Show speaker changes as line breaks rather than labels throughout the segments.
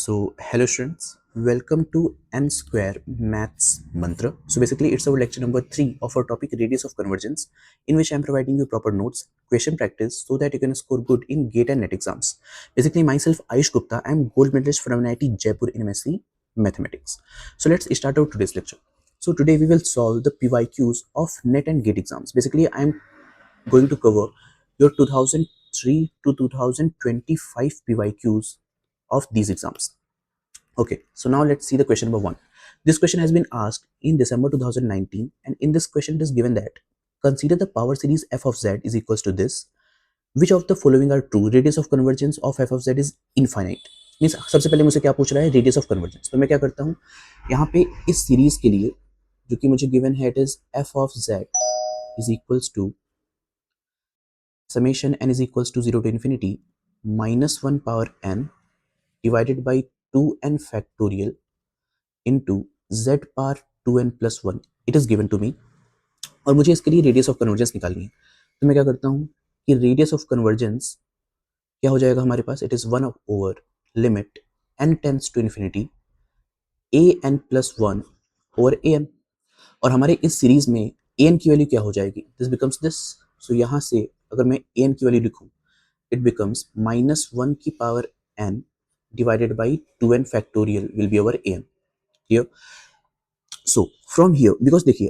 So, hello students, welcome to N Square Maths Mantra. So, basically, it's our lecture number 3 of our topic Radius of Convergence, in which I'm providing you proper notes, question practice, so that you can score good in GATE and NET exams. Basically, myself, Ayush Gupta, I'm gold medalist from NIT Jaipur in MSc Mathematics. So, let's start out today's lecture. So, today we will solve the PYQs of NET and GATE exams. Basically, I'm going to cover your 2003 to 2025 PYQs of these exams. Okay, so now let's see the question number 1. This question has been asked in December 2019, and in this question it is given that consider the power series f of z is equals to this. Which of the following are true? Radius of convergence of f of z is infinite. Means सबसे पहले मुझे क्या पूछ रहा है, radius of convergence. तो मैं क्या करता हूँ, यहाँ पे इस सीरीज के लिए जो कि मुझे गिवन है, it is f of z is equals to summation n is equals to 0 to infinity minus 1 power n divided by 2n factorial into z power 2n plus 1 it is given to me, और मुझे इसके लिए radius of convergence निकालनी है. तो मैं क्या करता हूँ कि रेडियस ऑफ कन्वर्जेंस क्या हो जाएगा हमारे पास, it is 1 over limit n tends to infinity a n plus 1 over a n. और हमारे इस सीरीज में a n की वैल्यू क्या हो जाएगी, दिस बिकम्स दिस. सो यहाँ से अगर मैं a n की वैल्यू लिखूँ, इट बिकम्स माइनस 1 की power n divided by 2n factorial will be over a n. Clear. So from here, because देखिए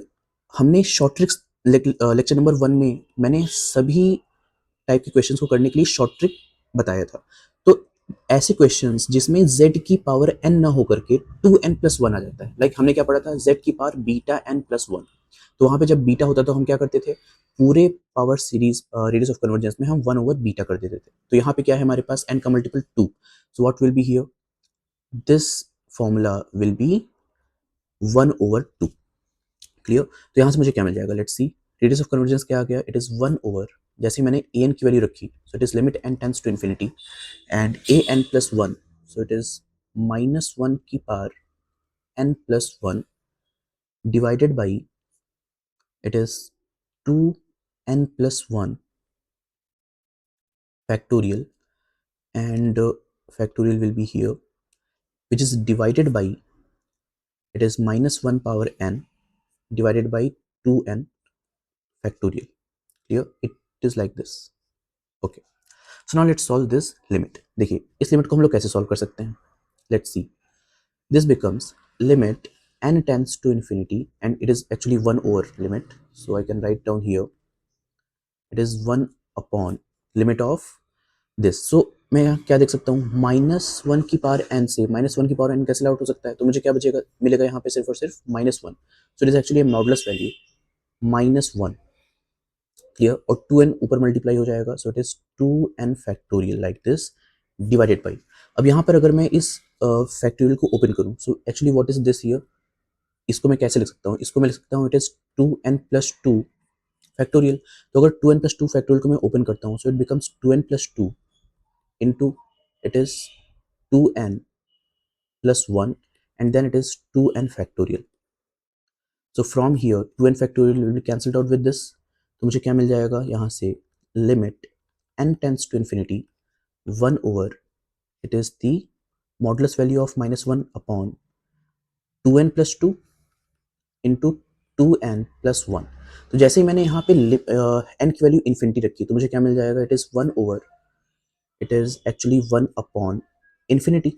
हमने शॉर्ट ट्रिक्स लेक्चर नंबर 1 में मैंने सभी टाइप के क्वेश्चंस को करने के लिए शॉर्ट ट्रिक बताया था. तो ऐसे क्वेश्चंस जिसमें z की पावर n ना होकर के 2n प्लस 1 आ जाता है, लाइक हमने क्या पढ़ा था, z की पावर बीटा n प्लस 1. तो वहां पे जब बीटा होता तो हम क्या करते थे, पूरे power series radius of convergence में हम 1 ओवर बीटा कर देते थे. तो यहाँ पे क्या है हमारे पास, n का multiple 2. So what will be here, this formula will be 1 over 2. Clear. तो यहाँ से मुझे क्या मिल जाएगा, let's see. Radius of convergence क्या आ गया, इट इज 1 ओवर, जैसे मैंने a n की वैल्यू रखी, so it is limit n tends to infinity and a n plus 1, so it is minus 1 की power n plus 1 divided by, it is 2n plus 1 factorial, and factorial will be here, which is divided by, it is minus 1 power n divided by 2n factorial. Clear. It is like this. Okay, so now let's solve this limit. देखिए इस limit को हम लोग कैसे solve कर सकते हैं, let's see. This becomes limit n tends to infinity, and it is actually 1 over limit, so I can write down here, it is 1 upon limit of this. सो मैं क्या देख सकता हूँ, माइनस 1 की पावर n से माइनस 1 की power n कैसे out हो सकता है, तो मुझे क्या बचेगा, मिलेगा यहाँ पे सिर्फ और सिर्फ minus 1. So it is actually modulus value minus 1. Clear. और 2n ऊपर मल्टीप्लाई हो जाएगा, सो it is 2n factorial like this divided by. अब यहाँ पर अगर मैं इस फैक्टोरियल को ओपन करूँ, so actually what is this here, इसको मैं कैसे लिख सकता हूँ, इसको मैं लिख सकता हूँ, it is 2n plus 2 factorial. तो अगर 2n प्लस 2 फैक्टोरियल को मैं ओपन करता हूँ, so it becomes 2n plus 2 into, it is 2n plus 1, and then it is 2n factorial. So from here 2n factorial will be cancelled out with this. तो मुझे क्या मिल जाएगा यहाँ से, limit n tends to infinity 1 over, it is the modulus value of minus 1 upon 2n plus 2 into 2n plus 1. तो जैसे ही मैंने यहाँ पे n की वैल्यू इन्फिनिटी रखी, तो मुझे क्या मिल जाएगा, it is 1 over, it is actually 1 upon infinity.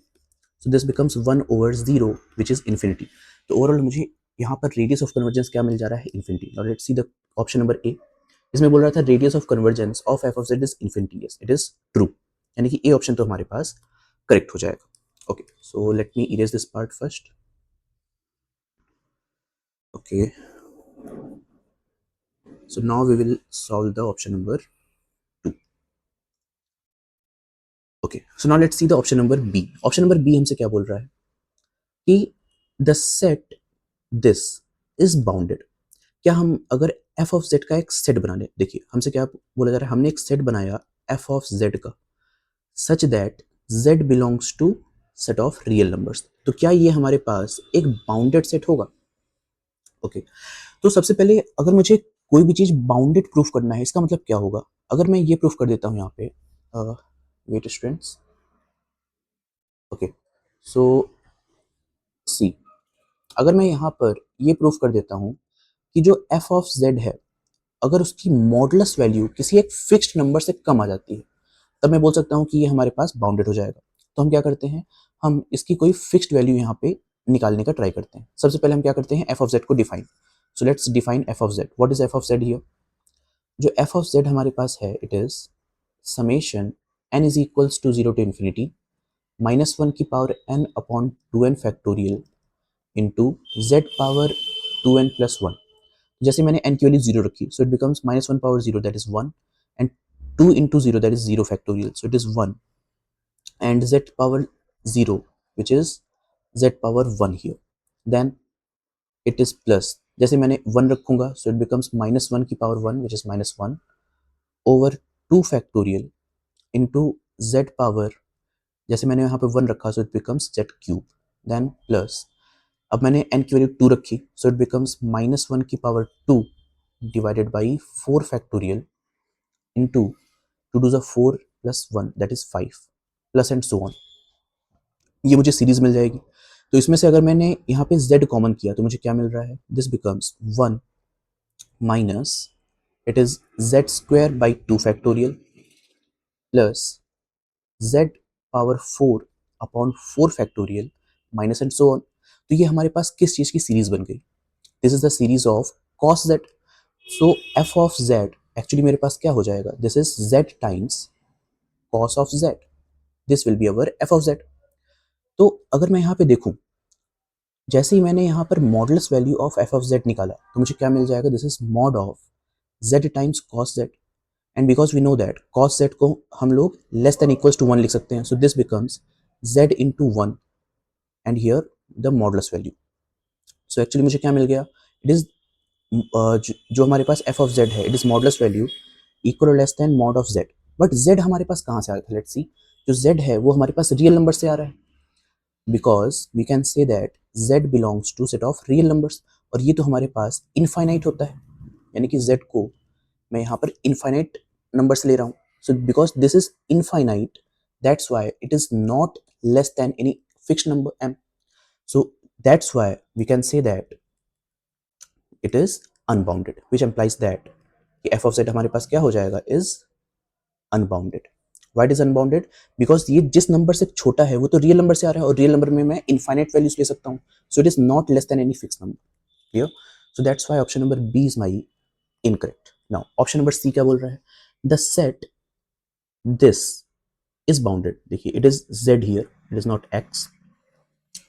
So this becomes 1 over 0, which is infinity. तो ओवरऑल मुझे यहाँ पर रेडियस ऑफ कन्वर्जेंस क्या मिल जा रहा है, infinity. Now let's see the option number A. इसमें बोल रहा था radius of convergence of F of Z is infinity. Yes, it is true, यानी कि ए ऑप्शन तो हमारे पास करेक्ट हो जाएगा. Okay, so let me erase this part first. Okay, so now we will solve the option number 2. Okay, so now let's see the option number B. Option number B हमसे क्या बोल रहा है कि the set this is bounded. क्या हम अगर F of Z का एक सेट बना ले, देखिए हमसे क्या बोला जा रहा है, हमने एक सेट बनाया एफ ऑफ जेड का such that Z belongs to set of real numbers. तो क्या ये हमारे पास एक बाउंडेड सेट होगा. ओके, तो सबसे पहले अगर मुझे कोई भी चीज बाउंडेड प्रूफ करना है, इसका मतलब क्या होगा, अगर मैं ये प्रूफ कर देता हूं यहाँ पे, वेट स्टूडेंट्स. ओके, सो सी, अगर मैं यहाँ पर ये प्रूफ कर देता हूँ कि जो एफ ऑफ जेड है, अगर उसकी मॉडुलस वैल्यू किसी एक फिक्स्ड नंबर से कम आ जाती है, तब मैं बोल सकता हूँ कि ये हमारे पास बाउंडेड हो जाएगा। तो हम क्या करते हैं, हम इसकी कोई फिक्स्ड वैल्यू यहाँ पे निकालने का ट्राई करते हैं। सबसे पहले हम क्या करते हैं, एफ ऑफ जेड को define. So let's define F of Z. What is F of Z here? जो एफ ऑफ जेड हमारे पास है, it is summation n is equals to 0 to infinity -1 की power n upon 2n factorial into Z power 2n plus 1। जैसे मैंने n की value 0 रखी, so it becomes -1 power 0 that is 1 and 2 into 0 that is 0 factorial, so it is 1, and z power 0 which is z power 1 here, then it is plus, जैसे मैंने 1 रखूंगा, so it becomes -1 की power 1 which is -1 over 2 factorial into z power, जैसे मैंने यहाँ पे 1 रखा, so it becomes z cube, then plus, अब मैंने n की वैल्यू 2 रखी, so it becomes -1 की power 2 divided by 4 factorial into 2 to the 4 plus 1 that is 5 plus and so on। ये मुझे सीरीज मिल जाएगी। तो इसमें से अगर मैंने यहाँ पे z कॉमन किया तो मुझे क्या मिल रहा है, this becomes 1 minus it is z square by 2 factorial plus z power 4 upon 4 factorial minus and so on. तो ये हमारे पास किस चीज की सीरीज बन गई, this is the series of cos z। So f of z actually मेरे पास क्या हो जाएगा, this is z times cos of z, this will be our f of z। तो अगर मैं यहाँ पे देखूं, जैसे ही मैंने यहाँ पर modulus value of F of Z निकाला तो मुझे क्या मिल जाएगा, this is mod of Z times cos Z, and because we know that cos Z को हम लोग लेस देन इक्वल्स टू 1 लिख सकते हैं, so this becomes z into 1 and here the modulus value. So actually मुझे क्या मिल गया, इट इज जो हमारे पास एफ ऑफ जेड है, it is modulus value equal और less than mod of z. But z हमारे पास कहाँ से आ रहा था, लेट्स सी, जो जेड है वो हमारे पास रियल नंबर से आ रहा है, because we can say that z belongs to set of real numbers, और ये तो हमारे पास इनफाइनाइट होता है, यानी कि z को मैं यहाँ पर इनफाइनाइट नंबर से ले रहा हूँ। So because this is infinite, that's why it is not less than any fixed number m, so that's why we can say that it is unbounded, which implies that कि f of z हमारे पास क्या हो जाएगा, is unbounded। Why it is unbounded? Because ये जिस number से छोटा है वो तो रियल नंबर से आ रहा है, और रियल नंबर में मैं इनफाइनाइट वैल्यूज ले सकता हूँ, so it is not less than any fix number. Clear? So that's why option number B is my incorrect. Now option number C क्या बोल रहा है, the set this is bounded. देखिए it is z here, it is not x।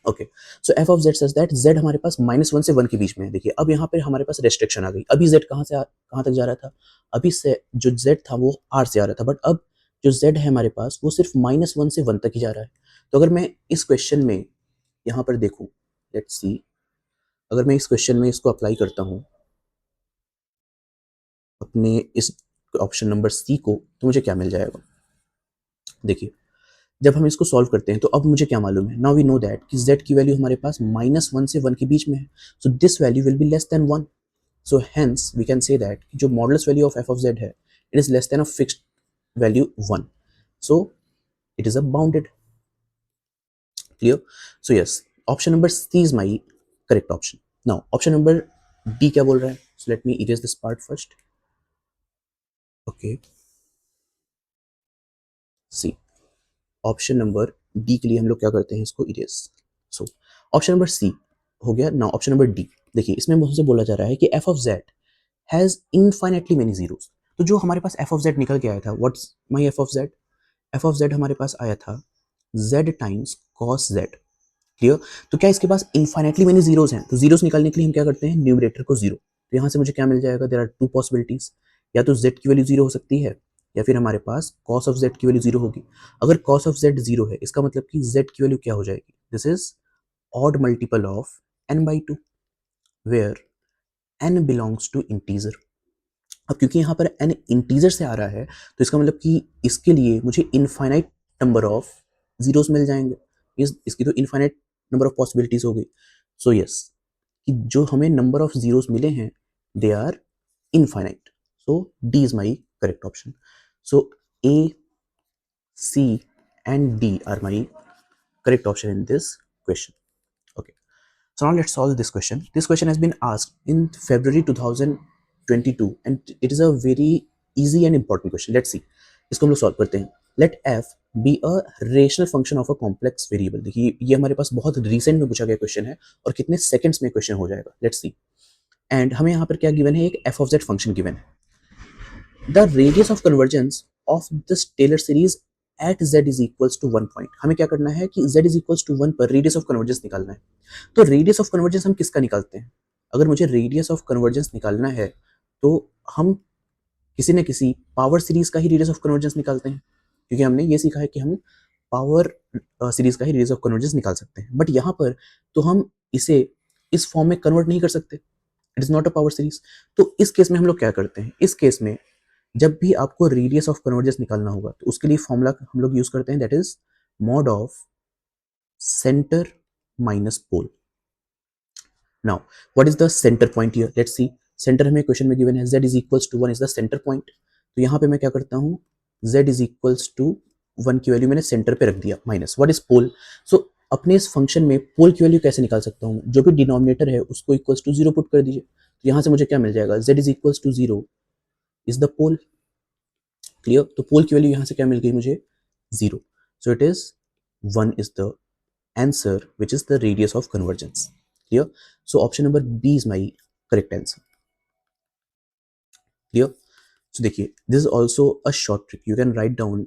Okay, so f of z such that z हमारे पास -1 से 1 के बीच में है। देखिए अब यहाँ पे हमारे पास रेस्ट्रिक्शन आ गई, अभी z कहाँ तक जा रहा था, अभी से जो z था वो r से आ रहा था, बट अब जो z है हमारे पास वो सिर्फ -1 से 1 तक ही जा रहा है। तो अगर मैं इस क्वेश्चन में यहाँ पर देखूँ, लेट्स सी, अगर मैं इस क्वेश्चन में इसको अप्लाई करता हूँ अपने इस ऑप्शन नंबर सी को, तो मुझे क्या मिल जाएगा। देखिए जब हम इसको सॉल्व करते हैं तो अब मुझे क्या मालूम है, नाउ वी नो दैट कि z की वैल्यू हमारे पास -1 से 1 के बीच में है, so this value will be less than 1। So hence we can say that जो modulus value of f of z है, it is less than a fixed value 1, so it is a bounded. Clear? So yes, option number C is my correct option. Now option number D क्या बोल रहा है, so let me erase this part first. Okay, see, option number D के लिए हम लोग क्या करते हैं, इसको erase. So option number C हो गया। नाउ ऑप्शन नंबर डी, देखिए इसमें मुझसे बोला जा रहा है कि f of z has infinitely many zeros. तो जो हमारे पास f ऑफ z निकल के आया था, what's my f of z, f of z हमारे पास आया था z times cos z। Clear? तो क्या इसके पास इनफाइनेटली मेनी जीरोस हैं, तो जीरोस निकालने के लिए हम क्या करते हैं, न्यूमरेटर को जीरो। तो यहाँ से मुझे क्या मिल जाएगा, देयर आर टू पॉसिबिलिटीज, या तो z की वैल्यू जीरो हो सकती है, या फिर हमारे पास cos ऑफ z की वैल्यू जीरो होगी। अगर cos ऑफ z जीरो है, इसका मतलब कि z की वैल्यू क्या हो जाएगी, this is odd multiple of n/2 where n belongs to integer. अब क्योंकि यहाँ पर n इंटीजर से आ रहा है, तो इसका मतलब कि इसके लिए मुझे इनफाइनाइट नंबर ऑफ जीरोस मिल जाएंगे, इसकी तो इनफाइनाइट नंबर ऑफ पॉसिबिलिटीज हो गई। सो यस, कि जो हमें नंबर ऑफ जीरोस मिले हैं they are infinite, so D is my correct option. So A, C and D are my correct option in this question. Okay, so now let's solve this question. This question has been asked in February 2022 and it is a very easy and important question. Let's see, इसको हम लोग solve करते हैं. Let f be a rational function of a complex variable. देखिए ये हमारे पास बहुत recent में पूछा गया क्वेश्चन है और कितने सेकंड्स में क्वेश्चन हो जाएगा. Let's see. एंड हमें यहाँ पर क्या गिवन है, एक f of z function given है. The radius of convergence of this Taylor series at z is equals to 1 point. हमें क्या करना है कि z इज इक्वल्स टू 1 पर रेडियस ऑफ कन्वर्जेंस निकालना है. तो रेडियस ऑफ कन्वर्जेंस हम किसका निकालते हैं? अगर मुझे रेडियस ऑफ कन्वर्जेंस निकालना है तो हम किसी न किसी पावर सीरीज का ही रेडियस ऑफ कन्वर्जेंस निकालते हैं, क्योंकि हमने ये सीखा है कि हम पावर सीरीज का ही रेडियस ऑफ कन्वर्जेंस निकाल सकते हैं. बट यहाँ पर तो हम इसे इस फॉर्म में कन्वर्ट नहीं कर सकते, it is not a power series. तो इस केस में हम लोग क्या करते हैं, इस केस में जब भी आपको रेडियस ऑफ कन्वर्जेंस निकालना होगा तो उसके लिए फॉर्मूला हम लोग यूज करते हैं, that is mod of centre minus pole. Now what is the centre point here? Let's see. Centre हमें क्वेश्चन में गिवन है z is equals to 1 is the centre point. तो यहाँ पे मैं क्या करता हूँ, z इज इक्वल्स टू 1 की वैल्यू मैंने सेंटर पे रख दिया माइनस व्हाट इज पोल. सो अपने इस फंक्शन में पोल की वैल्यू कैसे निकाल सकता हूँ, जो भी डिनोमिनेटर है उसको इक्वल्स टू 0 पुट कर दीजिए. तो यहाँ से मुझे क्या मिल जाएगा, z is equals to 0 is the pole. Clear? तो पोल की वैल्यू यहाँ से क्या मिल गई मुझे, 0. सो it is 1 is the answer which is the radius of convergence. Clear? So option number B is my correct answer. Clear? So देखिए, this is also a short trick. You can write down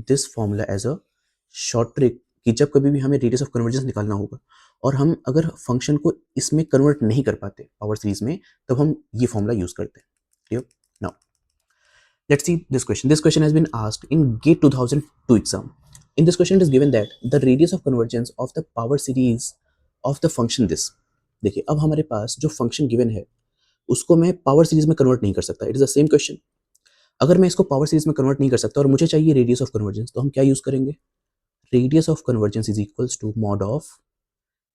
this formula as a short trick कि जब कभी भी हमें radius of convergence निकालना होगा और हम अगर फंक्शन को इसमें कन्वर्ट नहीं कर पाते पावर सीरीज में, तब हम ये फॉर्मूला यूज करते हैं. Clear? Now let's see this question. This question has been asked in GATE 2002 exam. In this question it is given that the radius of convergence of the power series of the function this. देखिए अब हमारे पास जो function given है उसको मैं power series में convert नहीं कर सकता. It is the same question. अगर मैं इसको पावर सीरीज में कन्वर्ट नहीं कर सकता और मुझे चाहिए रेडियस ऑफ कन्वर्जेंस, तो हम क्या यूज करेंगे, radius of convergence is equals to mod of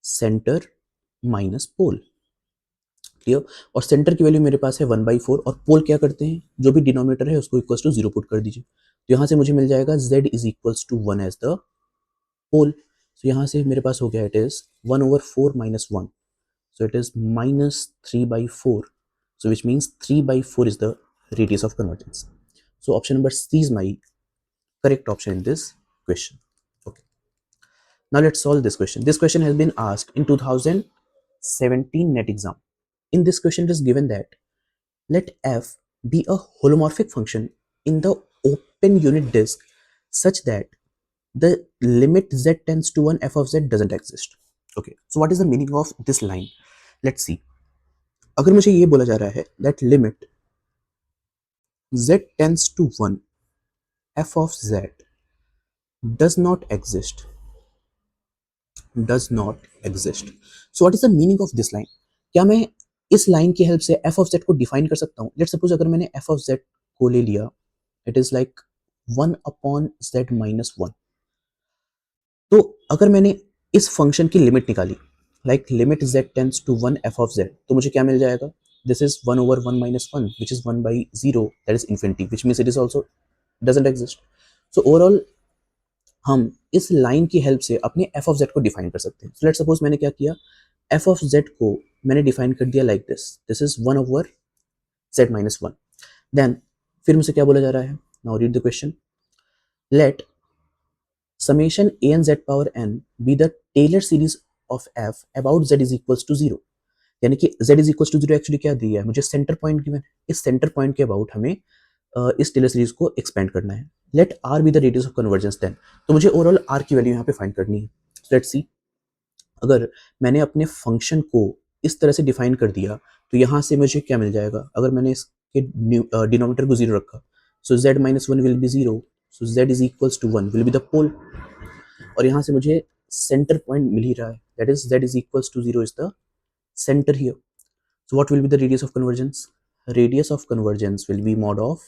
centre minus pole. Clear? और सेंटर की वैल्यू मेरे पास है 1/4 और पोल क्या करते हैं, जो भी डिनोमिनेटर है उसको इक्वल्स टू 0 पुट कर दीजिए. तो यहाँ से मुझे मिल जाएगा z is equals to 1 as the pole. तो यहाँ से मेरे पास हो गया it is 1/4 minus 1. So it is minus 3/4. So which means 3/4 is the radius of convergence. So option number C is my correct option in this question. Okay. Now let's solve this question. This question has been asked in 2017 NET exam. In this question it is given that let f be a holomorphic function in the open unit disk such that the limit z tends to 1 f of z doesn't exist. Okay. So what is the meaning of this line? Let's see. अगर मुझे ये बोला जा रहा है that limit z tends to 1 f of z does not exist. So what is the meaning of this line? क्या मैं इस लाइन की हेल्प से f of z को डिफाइन कर सकता हूँ? लेट्स सपोज अगर मैंने f of z को ले लिया, it is like 1/z minus 1. तो अगर मैंने इस फंक्शन की लिमिट निकाली, like limit z tends to 1 f of z, तो मुझे क्या मिल जाएगा, this is 1/1 minus 1 which is 1/0, that is infinity, which means it is also doesn't exist. So overall हम इस लाइन की हेल्प से अपने f of z को डिफाइन कर सकते हैं. So let's suppose मैंने क्या किया, f of z को मैंने डिफाइन कर दिया like this is 1/z minus 1. Then फिर मुझे क्या बोला जा रहा है, now read the question. Let summation a n z power n be the Taylor series of f about z is equals to 0. यानी कि z is equals to 0 actually क्या दिया है मुझे, सेंटर पॉइंट गिवन. इस सेंटर पॉइंट के about हमें इस टेलर सीरीज को एक्सपेंड करना है. Let r be the radius of convergence then. तो मुझे ओवरऑल r की वैल्यू यहाँ पे फाइंड करनी है. Let's see. अगर मैंने अपने फंक्शन को इस तरह से डिफाइन कर दिया तो यहाँ से मुझे क्या मिल जाएगा, अगर मैंने इसके डिनोमिनेटर को 0 रखा, so z minus 1 will be 0. So z is equals to 1 will be the pole. और यहाँ से मुझे सेंटर पॉइंट मिल ही रहा है, that is z is equals to 0 is the center here. So what will be the radius of convergence? Radius of convergence will be mod of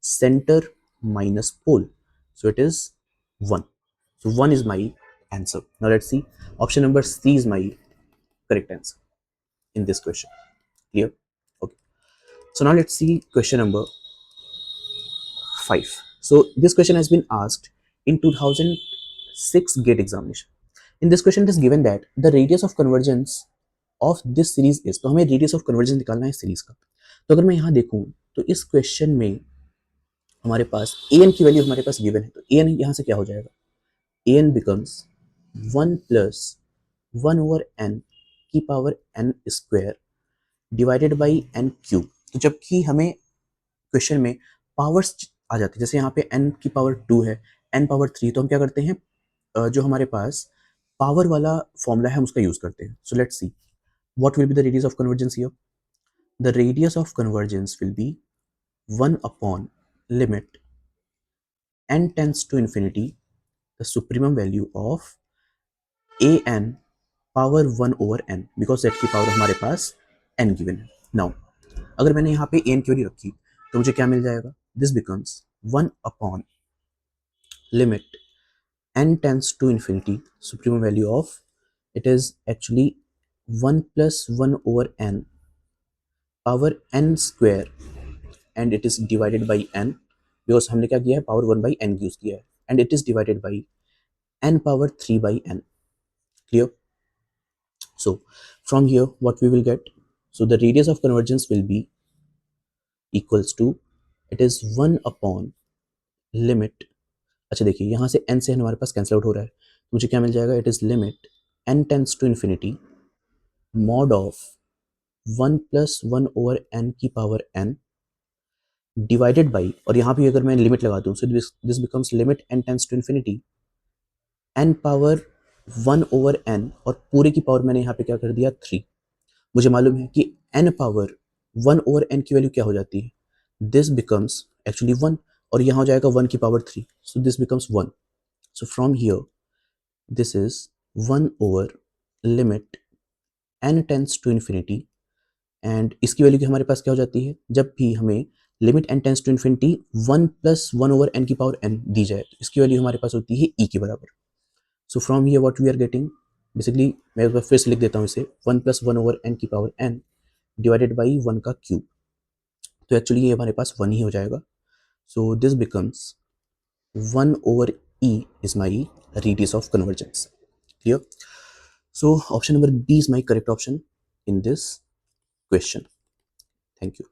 center minus pole. So it is 1. So 1 is my answer. Now let's see. Option number C is my correct answer in this question. Clear? Okay. So now let's see question number 5. So this question has been asked in 2006 GATE examination. In this question it is given that the radius of convergence of this series is, तो हमें radius of convergence निकालना है series का। तो अगर मैं यहाँ देखूँ तो इस क्वेश्चन में हमारे पास ए एन की वैल्यू हमारे पास गिवन है, तो ए एन यहाँ से क्या हो जाएगा, a n becomes 1 plus 1 over n की power n square divided by n cube. तो जबकि हमें क्वेश्चन में पावर्स आ जाती है, जैसे यहाँ पे n की पावर 2 है, n पावर 3, तो हम क्या करते हैं, जो हमारे पास पावर वाला फॉर्मूला है हम उसका यूज करते हैं। So let's see what will be the radius of convergence here. The radius of convergence will be 1 upon limit n tends to infinity the supremum value of a n power 1 over n, because z की power हमारे पास n given है। Now अगर मैंने यहाँ पे a n की value रखी तो मुझे क्या मिल जाएगा, this becomes 1 upon limit n tends to infinity, supreme value of it is actually 1 plus 1 over n power n square and it is divided by n, because हमने क्या किया है, पावर 1 by n यूज किया है, and it is divided by n power 3 by n. Clear? So from here what we will get, so the radius of convergence will be equals to, it is 1 upon limit, अच्छा देखिए यहाँ से n से हमारे पास cancel out हो रहा है, तो मुझे क्या मिल जाएगा, it is limit n tends to infinity mod of 1 plus 1 over n की पावर n डिवाइडेड बाई, और यहाँ भी अगर मैं लिमिट लगा दूँ, so this becomes limit n tends to infinity n power 1 over n, और पूरे की पावर मैंने यहाँ पे क्या कर दिया 3। मुझे मालूम है कि n पावर 1 ओवर n की वैल्यू क्या हो जाती है, दिस बिकम्स एक्चुअली 1, और यहाँ हो जाएगा 1 की power 3, so this becomes 1। So from here this is 1 over limit n tends to infinity, and इसकी वैल्यू हमारे पास क्या हो जाती है, जब भी हमें limit n tends to infinity 1 plus 1 over n की पावर n दी जाए, तो इसकी वैल्यू हमारे पास होती है e के बराबर। So from here what we are getting, basically मैं एक बार फिर से लिख देता हूँ इसे, 1 प्लस 1 ओवर n की पावर n डिवाइडेड बाई 1 का क्यूब, तो एक्चुअली ये हमारे पास 1 ही हो जाएगा। सो this becomes 1 over e is my radius of convergence. Clear? So option number B is my correct option in this question. Thank you.